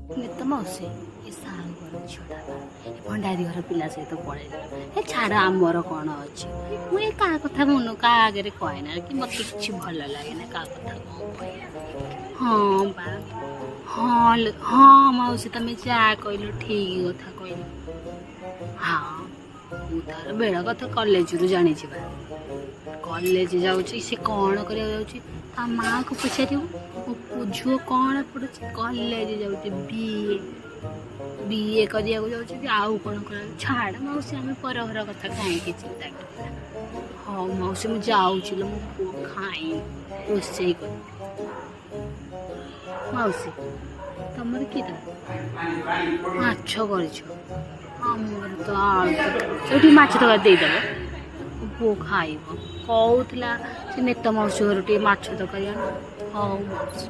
ନେତ ମାଉସୀ ଏ ସାହୁ ଘର ଝିଅଟା ଭଣ୍ଡାରୀ ଘର ପିଲା ସହିତ ପଳେଇଲା। ଏ ଛାଡ଼ ଆମର କ'ଣ ଅଛି। ମୁଁ ଏ କାହା କଥା କାହା ଆଗରେ କହେନା କି ମୋତେ କିଛି ଭଲ ଲାଗେନା କାହା କଥା କ'ଣ କହିବା। ହଁ ବା ହଁ ମାଉସୀ ତମେ ଯାହା କହିଲ ଠିକ୍ କଥା କହିଲ। ହଁ ମୁଁ ତାର ବେଳ କଥା କଲେଜରୁ ଜାଣିଛି ବା। କଲେଜ ଯାଉଛି ସେ କ'ଣ କରିବାକୁ ଯାଉଛି ତା ମାଆକୁ ପଚାରିବୁ ମୋ ଝିଅ କ'ଣ ପଢ଼ୁଛି। କଲେଜ ଯାଉଛି ବିଏ କରିବାକୁ ଯାଉଛି କି ଆଉ କ'ଣ କରିବାକୁ। ଛାଡ଼ ମାଉସୀ ଆମେ ପର ଘର କଥା କାହିଁକି ଚିନ୍ତା କରିବା। ହଉ ମାଉସୀ ମୁଁ ଯାଉଛି ଲୋ ମୋ ପୁଅ ଖାଇ ରୋଷେଇ କରି। ମାଉସୀ ତମର କି ମାଛ କରିଛ? ଆମର ତ ଆଳୁ ସେଇଠି ମାଛ ତରକାରୀ ଦେଇଦେବ ପୁଅ ଖାଇବ। କହୁଥିଲା ସେ ନେତ ମାଉସୀ ଘରୁ ଟିକେ ମାଛ ତରକାରୀ ଆଣ। ହଉ ମାଉସୀ।